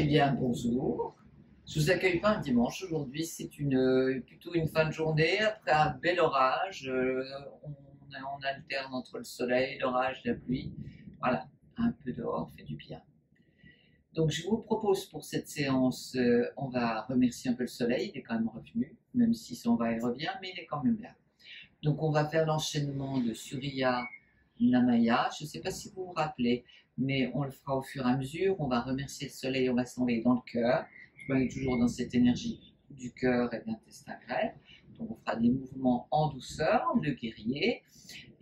Eh bien, bonjour. Je vous accueille pas un dimanche. Aujourd'hui, c'est plutôt une fin de journée après un bel orage. On alterne entre le soleil, l'orage, la pluie. Voilà, un peu dehors fait du bien. Donc, je vous propose pour cette séance, on va remercier un peu le soleil. Il est quand même revenu, même si son va et revient, mais il est quand même là. Donc, on va faire l'enchaînement de Surya Namaya. Je ne sais pas si vous vous rappelez, mais on le fera au fur et à mesure. On va remercier le soleil, on va s'enlever dans le cœur. On est toujours dans cette énergie du cœur et de l'intestin grêle. Donc, on fera des mouvements en douceur, le guerrier.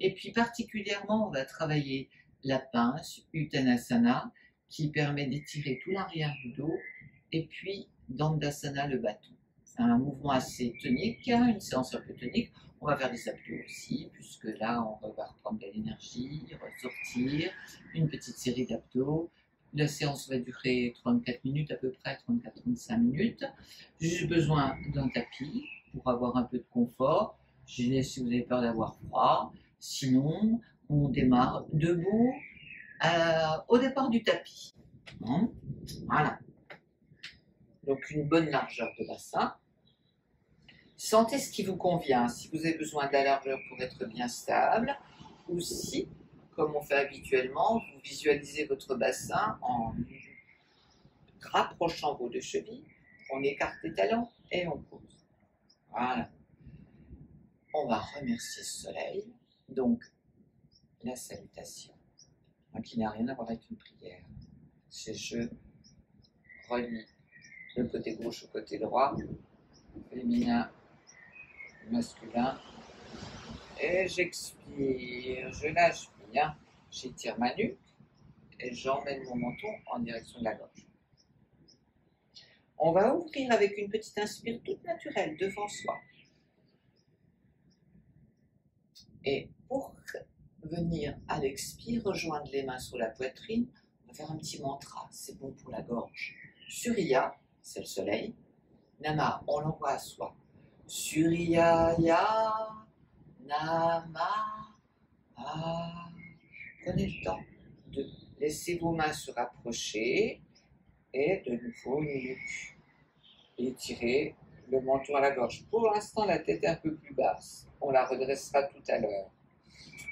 Et puis, particulièrement, on va travailler la pince, Uttanasana, qui permet d'étirer tout l'arrière du dos. Et puis, Dandasana, le bâton. C'est un mouvement assez tonique, une séance un peu tonique. On va faire des abdos aussi, puisque là, on va reprendre de l'énergie, ressortir, une petite série d'abdos. La séance va durer 34 minutes à peu près, 34-35 minutes. J'ai besoin d'un tapis pour avoir un peu de confort. Je laisse si vous avez peur d'avoir froid. Sinon, on démarre debout au départ du tapis. Voilà. Donc, une bonne largeur de bassin. Sentez ce qui vous convient, si vous avez besoin de la largeur pour être bien stable, ou si, comme on fait habituellement, vous visualisez votre bassin en rapprochant vos deux chevilles, on écarte les talons et on pose. Voilà. On va remercier ce soleil, donc la salutation, qui n'a rien à voir avec une prière. C'est je relie le côté gauche au côté droit, féminin, masculin, et j'expire, je lâche bien, j'étire ma nuque et j'emmène mon menton en direction de la gorge. On va ouvrir avec une petite inspire toute naturelle devant soi. Et pour venir à l'expire, rejoindre les mains sur la poitrine, on va faire un petit mantra, c'est bon pour la gorge. Surya, c'est le soleil. Nama, on l'envoie à soi. Surya ya Nama. Prenez le temps de laisser vos mains se rapprocher et de nouveau une nuque. Étirez le menton à la gorge. Pour l'instant, la tête est un peu plus basse. On la redressera tout à l'heure.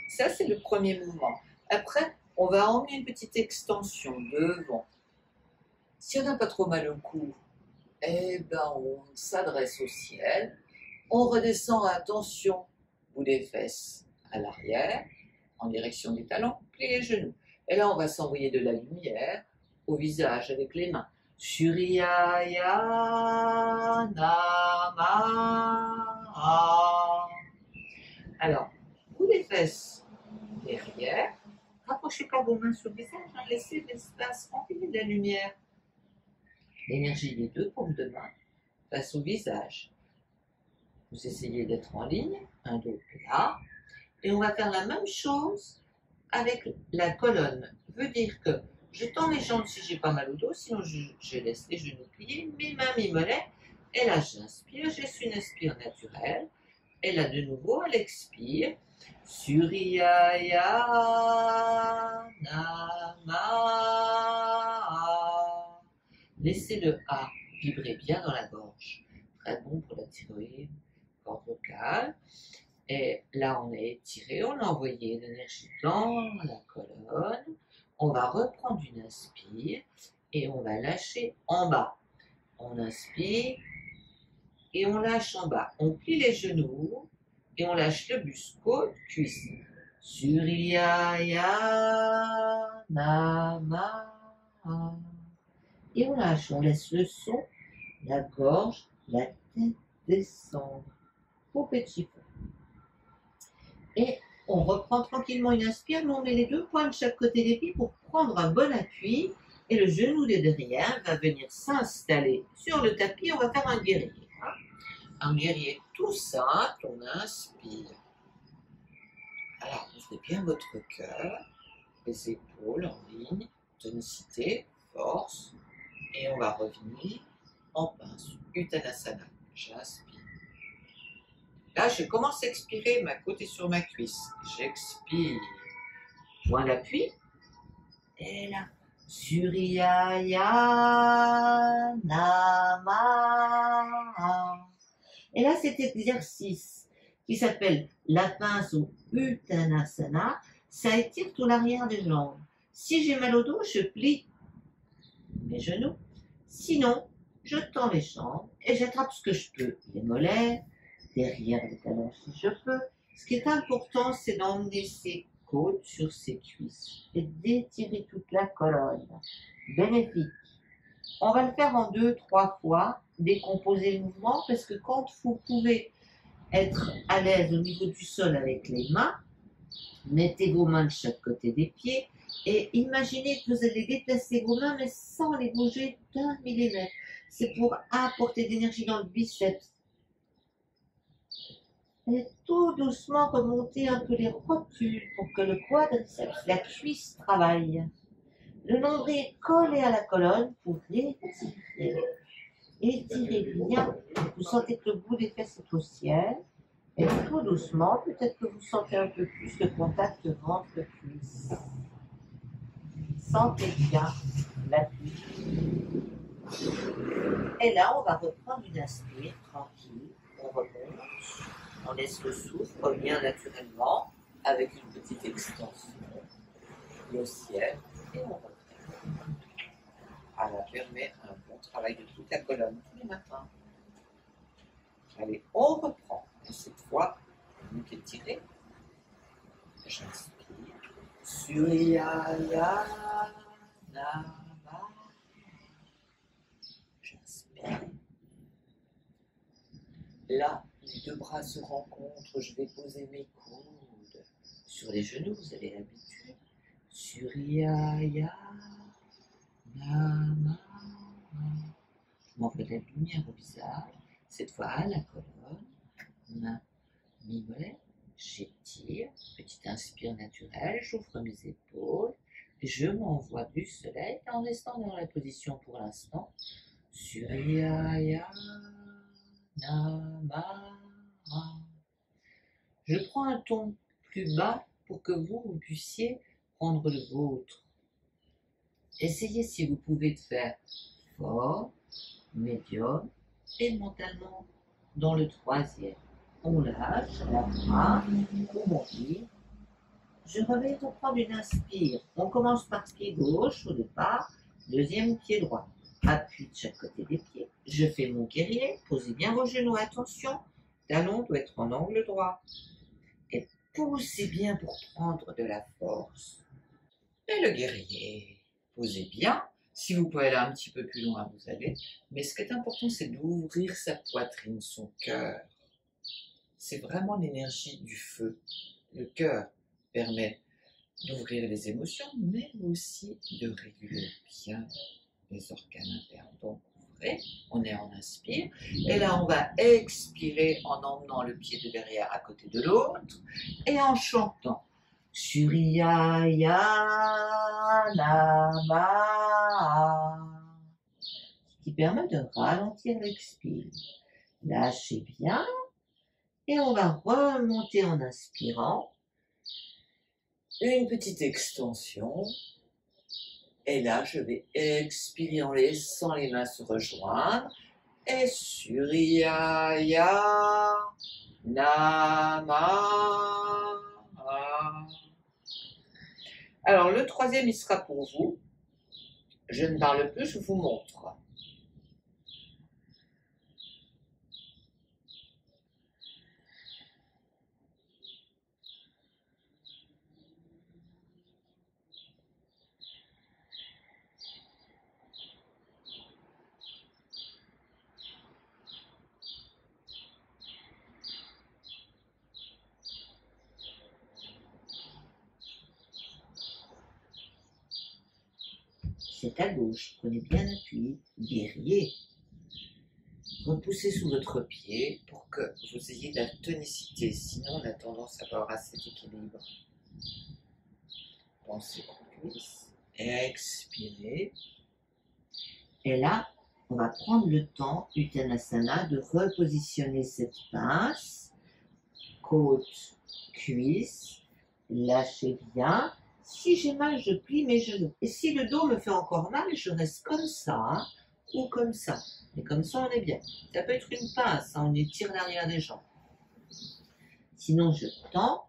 Ça, c'est le premier mouvement. Après, on va emmener une petite extension devant. Si on n'a pas trop mal au cou, eh ben, on s'adresse au ciel. On redescend, attention, bout des fesses à l'arrière, en direction des talons, pliez les genoux. Et là, on va s'envoyer de la lumière au visage avec les mains. Surya Nama. Alors, bout des fesses derrière. Rapprochez pas vos mains sur le visage, laissez l'espace rempli de la lumière. L'énergie des deux paumes de main face au visage. Vous essayez d'être en ligne, un dos plat. Et on va faire la même chose avec la colonne. Veut dire que je tends mes jambes si j'ai pas mal au dos, sinon je laisse les genoux pliés, mes mains, mes mollets. Et là, j'inspire, je suis une inspire naturelle. Et là, de nouveau, elle expire. Surya Nama. Laissez le A vibrer bien dans la gorge. Très bon pour la thyroïde, corde vocale. Et là, on est étiré, on a envoyé l'énergie dans la colonne. On va reprendre une inspire et on va lâcher en bas. On inspire et on lâche en bas. On plie les genoux et on lâche le buste, côte, cuisse. Surya Nama. Et on lâche, on laisse le son, la gorge, la tête descendre au petit feu. Et on reprend tranquillement une inspire, mais on met les deux poings de chaque côté des pieds pour prendre un bon appui. Et le genou de derrière va venir s'installer sur le tapis. On va faire un guerrier. Un guerrier tout simple, on inspire. Alors, ouvrez bien votre cœur, les épaules en ligne, tonicité, force. Et on va revenir en pince, Uttanasana. J'inspire. Là, je commence à expirer, ma côte est sur ma cuisse. J'expire. Point d'appui. Et là, Surya Nama. Et là, cet exercice qui s'appelle la pince ou Uttanasana, ça étire tout l'arrière des jambes. Si j'ai mal au dos, je plie mes genoux. Sinon, je tends les jambes et j'attrape ce que je peux. Les mollets, derrière les talons si je peux. Ce qui est important, c'est d'emmener ses côtes sur ses cuisses et d'étirer toute la colonne. Bénéfique. On va le faire en 2-3 fois, décomposer le mouvement, parce que quand vous pouvez être à l'aise au niveau du sol avec les mains, mettez vos mains de chaque côté des pieds et imaginez que vous allez déplacer vos mains mais sans les bouger d'1 millimètre. C'est pour apporter de l'énergie dans le biceps. Et tout doucement remonter un peu les rotules pour que le quadriceps, la cuisse travaille. Le nombril est collé à la colonne pour étirer. Étirez bien. Vous sentez que le bout des fesses est au ciel. Et tout doucement, peut-être que vous sentez un peu plus le contact ventre-cuisse. Sentez bien l'appui. Et là, on va reprendre une inspire tranquille. On remonte. On laisse le souffle revenir naturellement avec une petite extension. Le ciel. Et on revient. Alors, permet un bon travail de toute la colonne tous les matins. Allez, on reprend. Et cette fois, donc étiré. J'inspire. Surya Nama. J'inspire. Là, les deux bras se rencontrent. Je vais poser mes coudes sur les genoux. Vous avez l'habitude. Surya Nama. Je m'envoie de la lumière au visage. Cette fois à la colonne. Main, mi-mollet. J'étire, petite inspire naturelle, j'ouvre mes épaules, je m'envoie du soleil en restant dans la position pour l'instant. Surya Nama. Je prends un ton plus bas pour que vous puissiez prendre le vôtre. Essayez si vous pouvez de faire fort, médium et mentalement dans le troisième. On lâche la main, on monte. Je reviens reprendre une inspire. On commence par pied gauche au départ, deuxième pied droit. Appui de chaque côté des pieds. Je fais mon guerrier, posez bien vos genoux, attention. Talon doit être en angle droit. Et poussez bien pour prendre de la force. Et le guerrier, posez bien. Si vous pouvez aller un petit peu plus loin, vous allez. Mais ce qui est important, c'est d'ouvrir sa poitrine, son cœur. C'est vraiment l'énergie du feu. Le cœur permet d'ouvrir les émotions, mais aussi de réguler bien les organes internes. Donc, ouvrez, on est en inspire. Et là, on va expirer en emmenant le pied de derrière à côté de l'autre et en chantant. Surya Nama. Ce qui permet de ralentir l'expire. Lâchez bien. Et on va remonter en inspirant. Une petite extension. Et là, je vais expirer en laissant les mains se rejoindre. Et Surya Nama. Alors, le troisième, il sera pour vous. Je ne parle plus, je vous montre. C'est à gauche, prenez bien appui, guerrier. Repoussez sous votre pied pour que vous ayez de la tonicité, sinon on a tendance à avoir assez d'équilibre. Pensez aux cuisses, expirez. Et là, on va prendre le temps, Uttanasana, de repositionner cette pince, côte, cuisse, lâchez bien. Si j'ai mal, je plie mes genoux. Et si le dos me fait encore mal, je reste comme ça, hein, ou comme ça. Mais comme ça, on est bien. Ça peut être une pince, hein, on étire l'arrière des jambes. Sinon, je tends.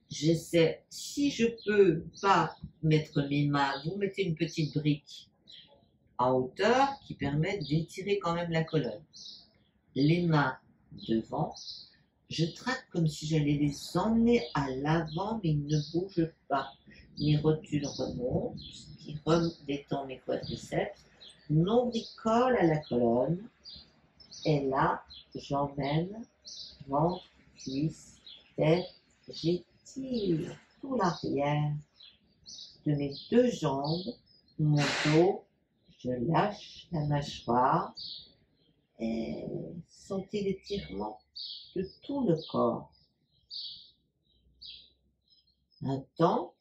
J'essaie, si je peux pas mettre mes mains, vous mettez une petite brique en hauteur qui permet d'étirer quand même la colonne. Les mains devant, je traque comme si j'allais les emmener à l'avant, mais ils ne bougent pas. Mes rotules remontent, ce qui détend mes quadriceps. Nombril colle à la colonne. Et là, j'emmène ventre, cuisse, tête, j'étire tout l'arrière de mes deux jambes, mon dos, je lâche la mâchoire et sentez l'étirement de tout le corps. Un temps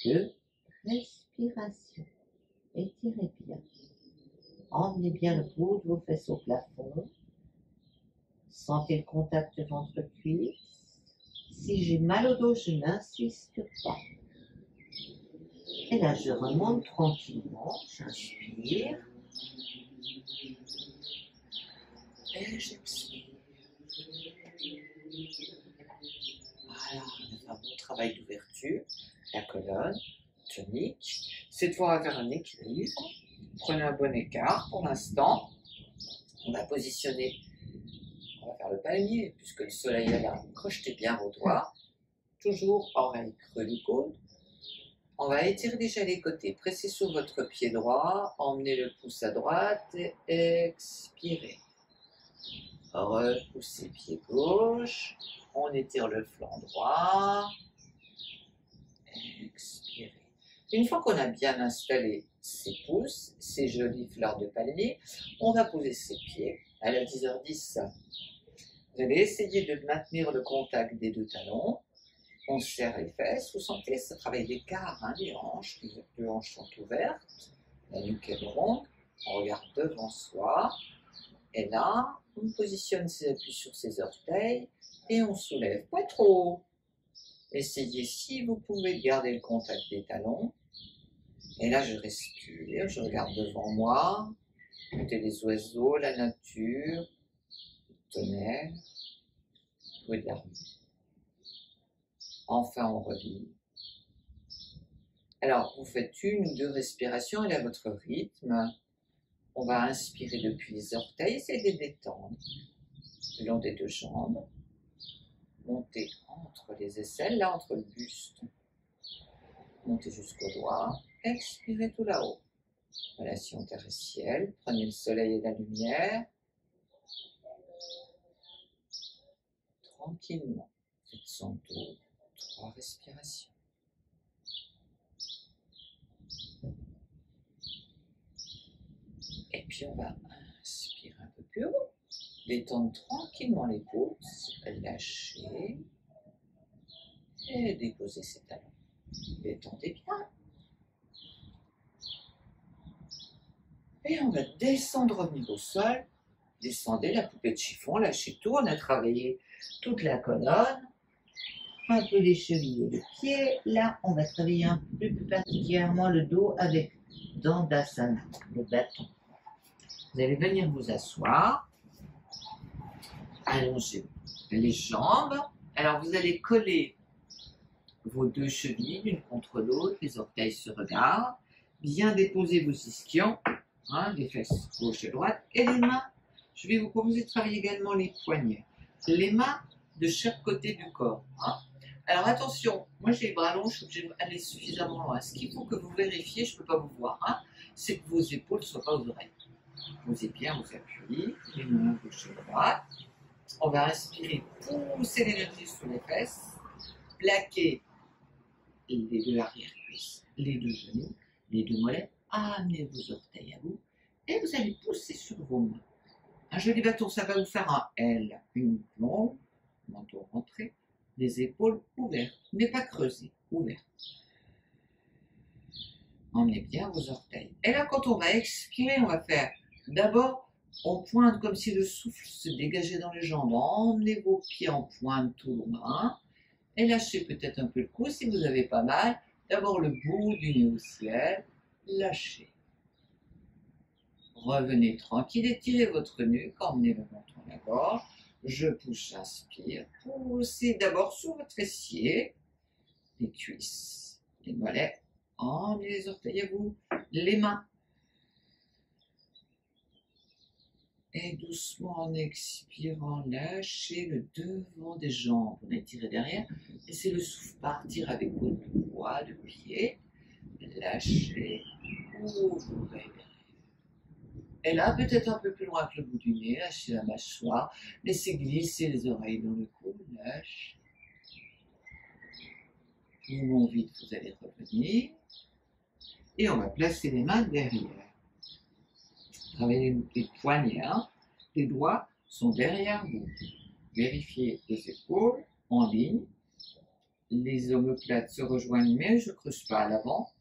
de respiration. Étirez bien. Emmenez bien le bout de vos fesses au plafond. Sentez le contact ventre-cuisse. Si j'ai mal au dos, je n'insiste pas. Et là, je remonte tranquillement. J'inspire. Et j'expire. Voilà, on a fait un bon travail d'ouverture. La colonne, tonique. Cette fois, on va faire un équilibre. Prenez un bon écart pour l'instant. On va positionner, on va faire le palmier, puisque le soleil est là. Crochetez bien vos doigts. Toujours oreille creux du coude. On va étirer déjà les côtés. Pressez sur votre pied droit. Emmenez le pouce à droite et expirez. Repoussez pied gauche. On étire le flanc droit. Expirez. Une fois qu'on a bien installé ses pouces, ces jolies fleurs de palmier, on va poser ses pieds à la 10h10. Vous allez essayer de maintenir le contact des deux talons. On serre les fesses. Vous sentez, ça travaille l'écart, hein, les hanches. Les hanches sont ouvertes. La nuque est ronde. On regarde devant soi. Et là, on positionne ses appuis sur ses orteils et on soulève. Pas trop. Essayez, si vous pouvez, de garder le contact des talons. Et là, je respire, je regarde devant moi. Écoutez les oiseaux, la nature, le tonnerre, le bruit de la rue. Enfin, on revit. Alors, vous faites une ou deux respirations, et à votre rythme. On va inspirer depuis les orteils, essayez de les détendre. Le long des deux jambes. Montez entre les aisselles, là, entre le buste. Montez jusqu'au doigt. Expirez tout là-haut. Relation terre et ciel. Prenez le soleil et la lumière. Tranquillement. Faites son tour. 3 respirations. Et puis on va inspirer un peu plus haut. Détendre tranquillement les pouces. Lâcher. Et déposer ses talons. Détendez bien. Et on va descendre, revenir au sol. Descendez la poupée de chiffon, lâchez tout. On a travaillé toute la colonne, un peu les chevilles et les pieds. Là, on va travailler un peu plus particulièrement le dos avec Dandasana, le bâton. Vous allez venir vous asseoir, allonger les jambes. Alors, vous allez coller vos deux chevilles l'une contre l'autre, les orteils se regardent. Bien déposer vos ischions, hein, les fesses gauche et droite, et les mains. Je vais vous proposer de travailler également les poignets. Les mains de chaque côté du corps. Hein. Alors attention, moi j'ai les bras longs, je suis obligée d'aller suffisamment loin. Ce qu'il faut que vous vérifiez, je ne peux pas vous voir, hein, c'est que vos épaules ne soient pas aux oreilles. Posez bien vos appuis, les mains gauche et droite. On va inspirer, pousser l'énergie sur les fesses, plaquer les deux arrière-cuisses, les deux genoux, les deux mollets, amenez vos orteils à vous et vous allez pousser sur vos mains. Un joli bâton, ça va vous faire un L, une plombe, menton rentré, les épaules ouvertes, mais pas creusées, ouvertes. Emmenez bien vos orteils. Et là, quand on va expirer, on va faire d'abord, on pointe comme si le souffle se dégageait dans les jambes. Emmenez vos pieds en pointe tout loin et lâchez peut-être un peu le cou si vous n'avez pas mal. D'abord le bout du nez au ciel, lâchez. Revenez tranquille, étirez votre nuque, emmenez le menton à la gorge. Je pousse, j'inspire. Poussez d'abord sur votre fessier, les cuisses, les mollets. Emmenez les orteils à vous, les mains. Et doucement en expirant, lâchez le devant des jambes. On étire derrière. Laissez le souffle partir avec votre poids de pied. Lâchez. Ouvrez. Et là, peut-être un peu plus loin que le bout du nez, lâchez la mâchoire. Laissez glisser les oreilles dans le cou. Lâchez. Mouvement vite, vous allez revenir. Et on va placer les mains derrière. Travaillez les poignets, hein. Les doigts sont derrière vous. Vérifiez les épaules en ligne. Les omoplates se rejoignent, mais je ne creuse pas à l'avant.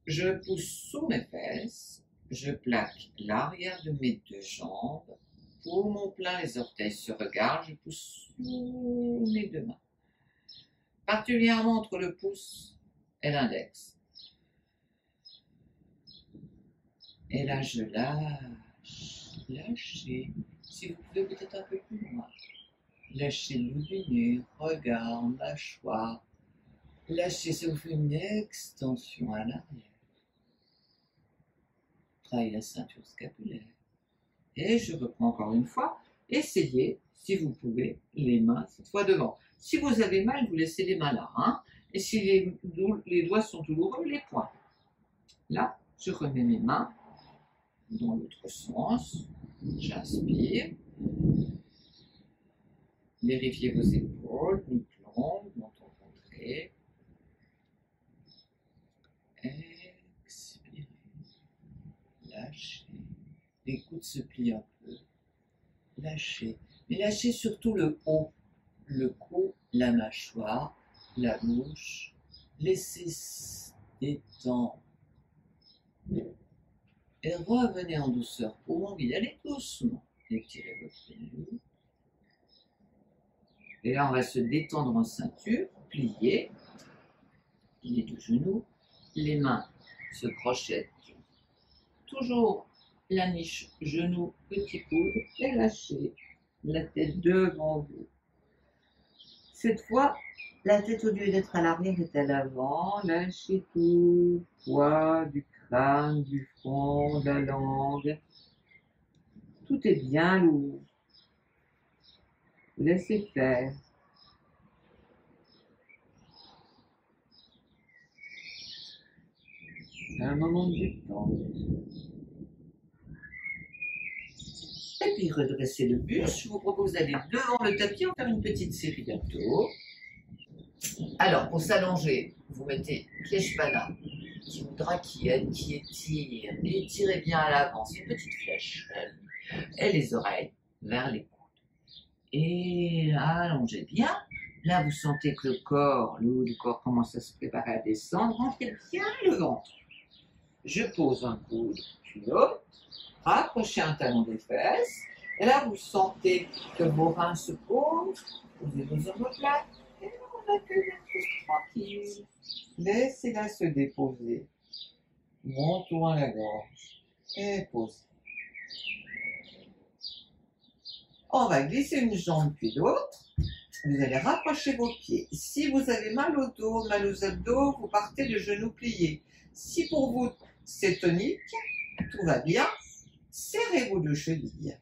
Je pousse sous mes fesses. Je plaque l'arrière de mes deux jambes. Poumon plein, les orteils se regardent. Je pousse sous mes deux mains. Particulièrement entre le pouce et l'index. Et là, je lâche, lâchez. Si vous pouvez peut-être un peu plus loin. Lâchez le bout du nez, regard, mâchoire. Lâchez, ça vous fait une extension à l'arrière. Travaillez la ceinture scapulaire. Et je reprends encore une fois. Essayez, si vous pouvez, les mains cette fois devant. Si vous avez mal, vous laissez les mains là. Hein? Et si les doigts sont douloureux, les poings. Là, je remets mes mains dans l'autre sens. J'inspire. Vérifiez vos épaules, nuque longue, menton contré. Expirez. Lâchez. Les coudes se plient un peu. Lâchez. Mais lâchez surtout le haut, le cou, la mâchoire, la bouche. Laissez se détendre. Et revenez en douceur. Poumon vide. Allez doucement. Étirez votre nuque. Et là, on va se détendre en ceinture, plier les deux genoux, les mains se crochettent. Toujours la niche, genou, petit coude, et lâchez la tête devant vous. Cette fois, la tête au lieu d'être à l'arrière est à l'avant. Lâchez tout, poids du crâne, du front, de la langue. Tout est bien lourd. Laissez faire. Un moment de détente. Et puis redressez le buste. Je vous propose d'aller devant le tapis. On va faire une petite série d'abdos. Alors, pour s'allonger, vous mettez pied spada qui voudra qui aide, qui étire. Étirez bien à l'avant. C'est une petite flèche. Et les oreilles vers les coudes. Et allongez bien. Là, vous sentez que le corps, le haut du corps commence à se préparer à descendre. Rentrez bien le ventre. Je pose un coude, puis l'autre. Rapprochez un talon des fesses. Et là, vous sentez que vos reins se posent. Posez vos omoplates. Et on accueille un peu tranquille. Laissez-la se déposer. Montons à la gorge. Et posez. On va glisser une jambe puis l'autre. Vous allez rapprocher vos pieds. Si vous avez mal au dos, mal aux abdos, vous partez le genou plié. Si pour vous c'est tonique, tout va bien, serrez vos deux chevilles.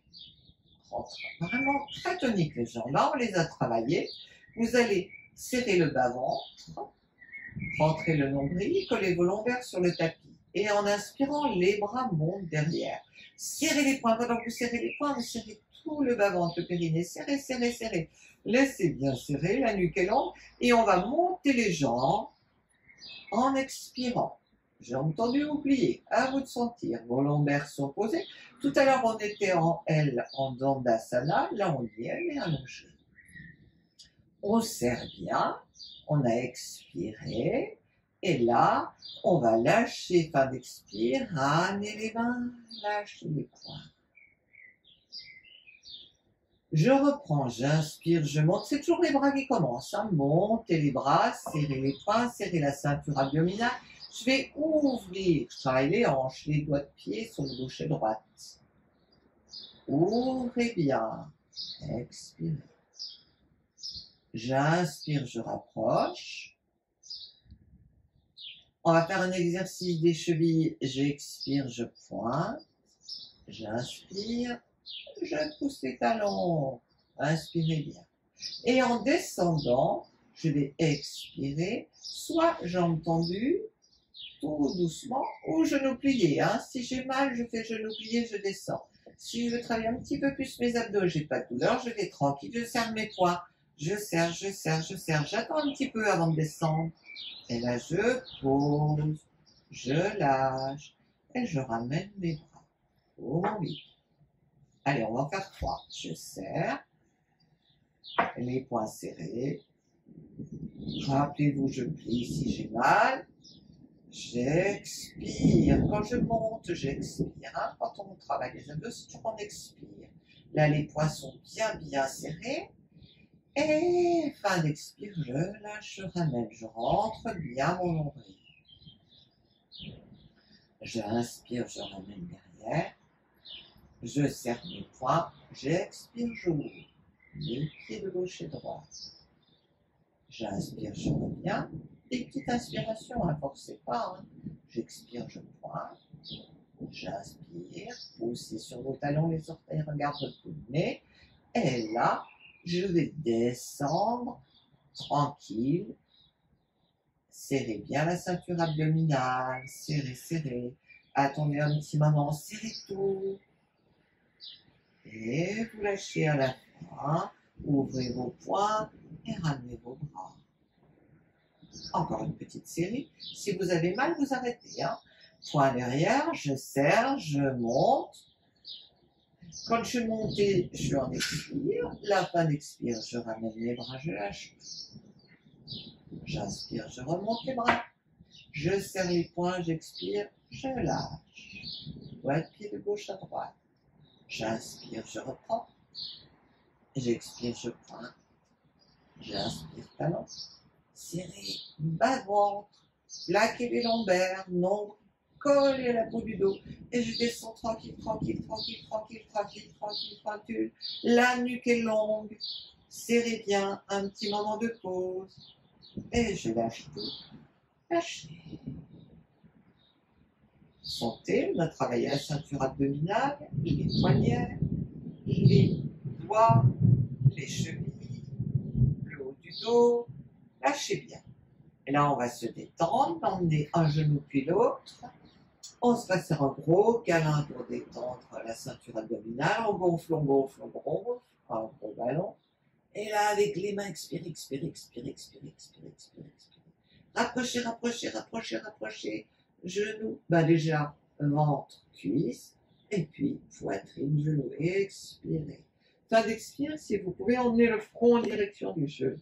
Rentrez vraiment très tonique les jambes. Là, on les a travaillées. Vous allez serrer le bas-ventre, rentrez le nombril, collez vos lombaires sur le tapis. Et en inspirant, les bras montent derrière. Serrez les poings. Pendant que vous serrez les poings, vous serrez tout le bas-ventre, le périnée. Serrez, serrez, serrez. Laissez bien serrer, la nuque est longue. Et on va monter les jambes en expirant. Jambes tendues ou pliées, à vous de sentir. Vos lombaires sont posés. Tout à l'heure, on était en L, en Dandasana. Là, on y est, elle est allongée. On serre bien. On a expiré. Et là, on va lâcher, fin d'expire, ramener les mains, lâcher les poings. Je reprends, j'inspire, je monte. C'est toujours les bras qui commencent. Hein. Montez les bras, serrez les poings, serrez la ceinture abdominale. Je vais ouvrir, je travaille les hanches, les doigts de pied sur le gauche et droite. Ouvrez bien. Expirez. J'inspire, je rapproche. On va faire un exercice des chevilles. J'expire, je pointe. J'inspire. Je pousse les talons. Inspirez bien. Et en descendant, je vais expirer, soit jambes tendues, tout doucement, ou genoux pliés. Hein. Si j'ai mal, je fais genoux pliés, je descends. Si je veux travailler un petit peu plus mes abdos, j'ai pas de douleur, je vais tranquille, je serre mes poings. Je serre, je serre, je serre. J'attends un petit peu avant de descendre. Et là, je pose, je lâche, et je ramène mes bras. Oh oui. Allez, on va en faire 3. Je serre, les poings serrés. Rappelez-vous, je plie si j'ai mal. J'expire. Quand je monte, j'expire. Hein. Quand on travaille les abdos, c'est toujours on expire. Là, les poings sont bien serrés. Et fin d'expire, je lâche, je ramène. Je rentre bien mon nombril. J'inspire, je ramène derrière. Je serre mes poings. J'expire, j'ouvre. Les pieds de gauche et droite. J'inspire, je reviens. Des petites inspirations, ne forcez pas. Hein. J'expire, je pointe. J'inspire, poussez sur vos talons, les orteils regardent votre bout de nez. Et là, je vais descendre tranquille. Serrez bien la ceinture abdominale. Serrez, serrez. Attendez un petit moment, serrez tout. Et vous lâchez à la fin. Ouvrez vos poings et ramenez vos bras. Encore une petite série. Si vous avez mal, vous arrêtez. Hein. Point derrière, je serre, je monte. Quand je suis montée, je en expire. La fin d'expire, je ramène les bras, je lâche. J'inspire, je remonte les bras. Je serre les poings, j'expire, je lâche. Doigt de pied de gauche à droite. J'inspire, je reprends. J'expire, je pointe. J'inspire, talon. Serrez, bas de ventre. Plaquez les lombaires, nombre, collez la peau du dos. Et je descends tranquille, tranquille, tranquille, tranquille, tranquille, tranquille, tranquille. La nuque est longue. Serrez bien, un petit moment de pause. Et je lâche tout. Lâchez. Sentez, on a travaillé la ceinture abdominale, les poignets, les doigts, les chevilles, le haut du dos. Lâchez bien. Et là, on va se détendre, emmener un genou puis l'autre. On se va faire un gros câlin pour détendre la ceinture abdominale. On gonfle, on gonfle, on gonfle. Un gros ballon. Et là, avec les mains, expirez, expirez, expirez, expirez, expirez, expirez, expirez. Rapprochez, rapprochez, rapprochez, rapprochez. Genoux, déjà, ventre, cuisse. Et puis, poitrine, genou. Expirez. Fin d'expire, si vous pouvez emmener le front en direction du genou.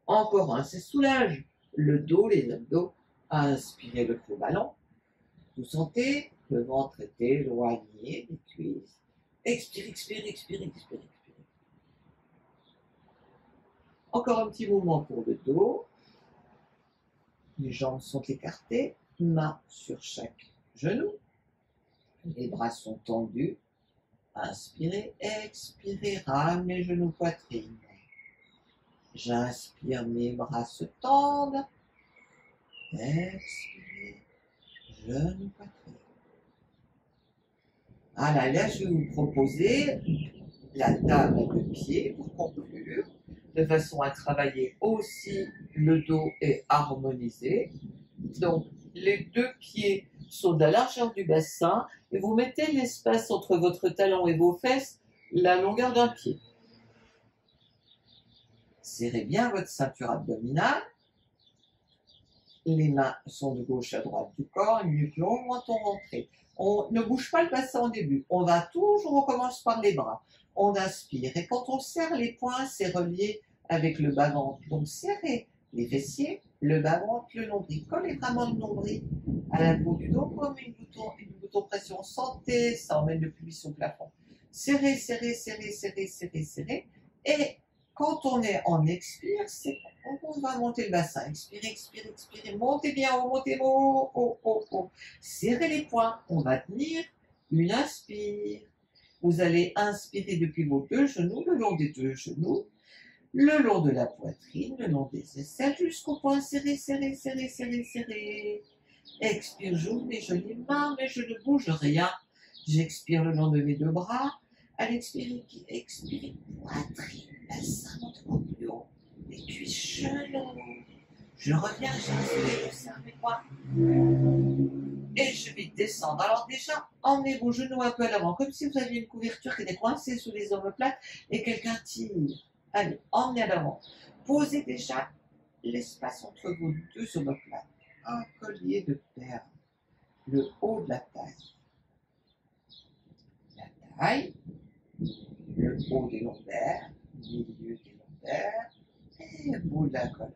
Encore un, c'est soulage le dos, les abdos. Inspirez le gros ballon. Vous sentez le ventre est éloigné des cuisses. Expirez, expirez, expirez, expirez, expirez. Encore un petit mouvement pour le dos. Les jambes sont écartées, mains sur chaque genou. Les bras sont tendus. Inspirez, expirez, ramenez genoux, poitrine. J'inspire, mes bras se tendent. Expirez, genoux, poitrine. Voilà, là, je vais vous proposer la table de pied pour conclure, de façon à travailler aussi le dos et harmoniser. Donc, les deux pieds sont de la largeur du bassin et vous mettez l'espace entre votre talon et vos fesses, la longueur d'un pied. Serrez bien votre ceinture abdominale. Les mains sont de gauche à droite du corps, une nuque longue, menton rentré. On ne bouge pas le bassin au début. On commence par les bras. On inspire. Et quand on serre les poings, c'est relié avec le bas-ventre. Donc serrez les fessiers, le bas-ventre, le nombril. Collez vraiment le nombril à la peau du dos comme une bouton pression. Sentez, ça emmène le pubis au plafond. Serrez, serrez, serrez, serrez, serrez, serrez. Et quand on est en expire, c'est on va monter le bassin. Expirez, expirez, expirez. Montez bien haut, montez haut, haut, haut, haut. Serrez les poings. On va tenir une inspire. Vous allez inspirer depuis vos deux genoux, le long des deux genoux, le long de la poitrine, le long des aisselles, jusqu'au point. Serrez, serrez, serrez, serrez, serrez. Expire, j'ouvre mes jolies mains, mais je ne bouge rien. J'expire le long de mes deux bras. À l'expirer, expirez, poitrine, bassin, monte plus haut. Les cuisses, genoux. Je reviens, j'inspire, je serre mes poings. Et je vais descendre. Alors déjà, emmenez vos genoux un peu à l'avant, comme si vous aviez une couverture qui était coincée sous les omoplates et quelqu'un tire. Allez, emmenez à l'avant. Posez déjà l'espace entre vos deux omoplates. Un collier de perles. Le haut de la taille. La taille. Le haut des lombaires. Milieu des lombaires. Et le bout de la colonne.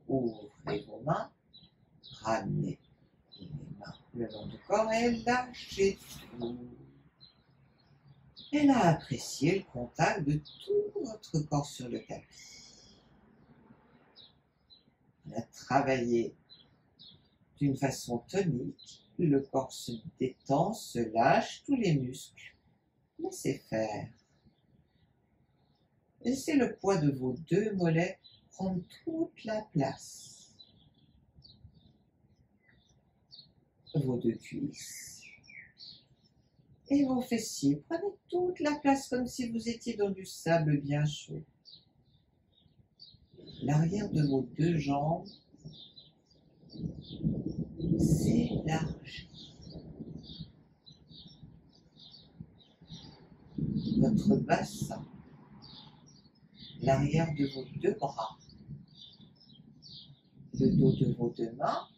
Ouvrez vos mains. Ramenez les mains le long du corps et lâchez tout. Et là, appréciez le contact de tout votre corps sur le tapis. On a travaillé d'une façon tonique. Le corps se détend, se lâche, tous les muscles. Laissez faire. Laissez le poids de vos deux mollets prendre toute la place. Vos deux cuisses et vos fessiers. Prenez toute la place comme si vous étiez dans du sable bien chaud. L'arrière de vos deux jambes s'élargit. Votre bassin, l'arrière de vos deux bras, le dos de vos deux mains,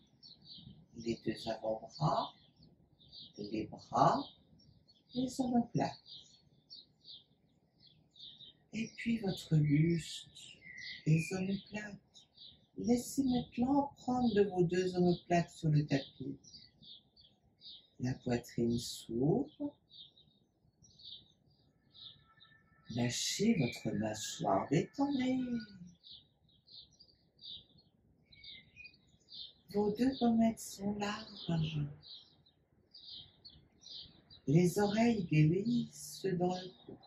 les deux avant-bras, les bras, les omoplates. Et puis votre buste, les omoplates. Laissez maintenant prendre de vos deux omoplates sur le tapis. La poitrine s'ouvre. Lâchez votre mâchoire, détendez. Vos deux pommettes sont larges. Les oreilles glissent dans le cou.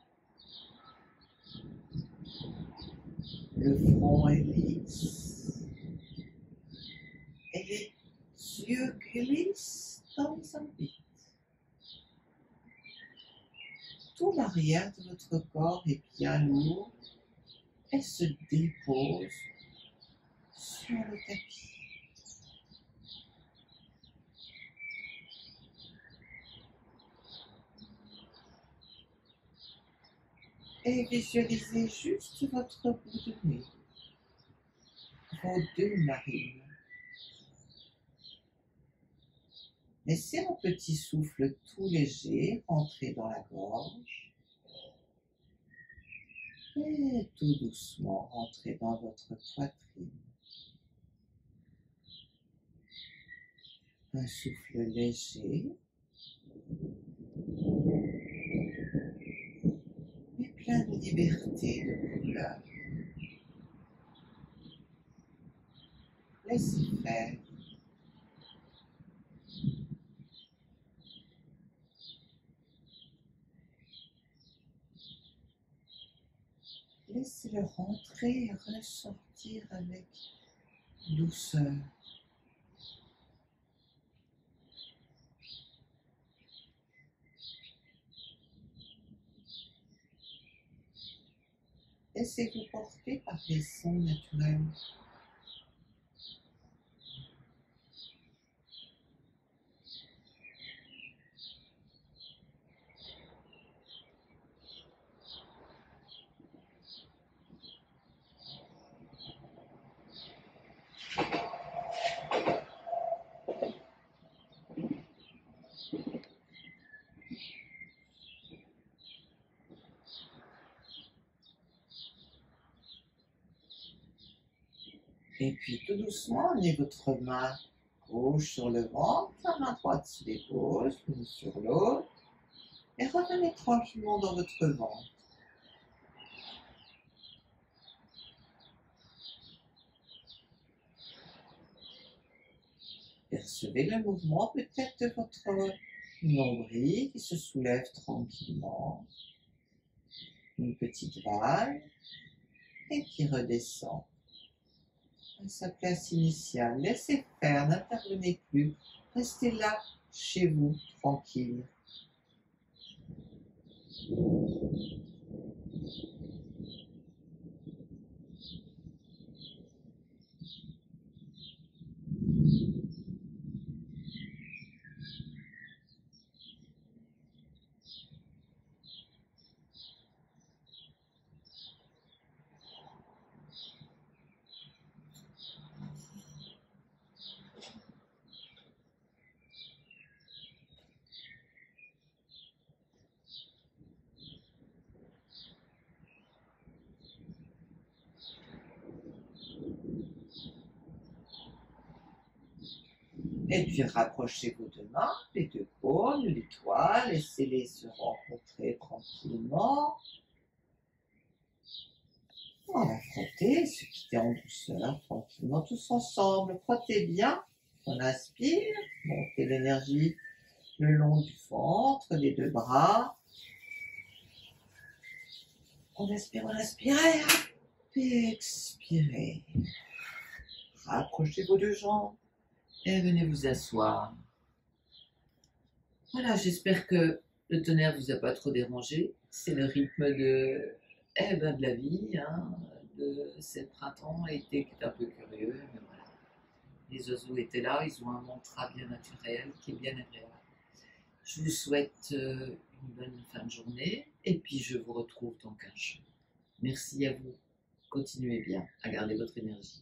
Le front est lisse. Et les yeux glissent dans les orbites. Tout l'arrière de votre corps est bien lourd et se dépose sur le tapis. Et visualisez juste votre bout de nez, vos deux narines. Laissez un petit souffle tout léger rentrer dans la gorge et tout doucement rentrer dans votre poitrine. Un souffle léger, mais plein de liberté, de couleur. Laissez faire. Laissez-le rentrer et ressortir avec douceur. Laissez-vous porter par les sons naturels. Et puis tout doucement, amenez votre main gauche sur le ventre, la main droite sur l'épaule, l'une sur l'autre. et revenez tranquillement dans votre ventre. Percevez le mouvement peut-être de votre nombril qui se soulève tranquillement, une petite vague et qui redescend à sa place initiale. Laissez faire, n'intervenez plus, restez là chez vous, tranquille. Et puis rapprochez vos deux mains, les deux paumes, les doigts, laissez-les se rencontrer tranquillement. On va frotter, se quitter en douceur, tranquillement, tous ensemble. Frottez bien, on inspire, montez l'énergie le long du ventre, des deux bras. On inspire, et expirez. Rapprochez vos deux jambes. Et venez vous asseoir. Voilà, j'espère que le tonnerre vous a pas trop dérangé. C'est le rythme de la vie, hein, de ce printemps-été qui est un peu curieux, mais voilà. Les oiseaux étaient là, ils ont un mantra bien naturel qui est bien agréable. Je vous souhaite une bonne fin de journée et puis je vous retrouve dans 15 jours. Merci à vous. Continuez bien à garder votre énergie.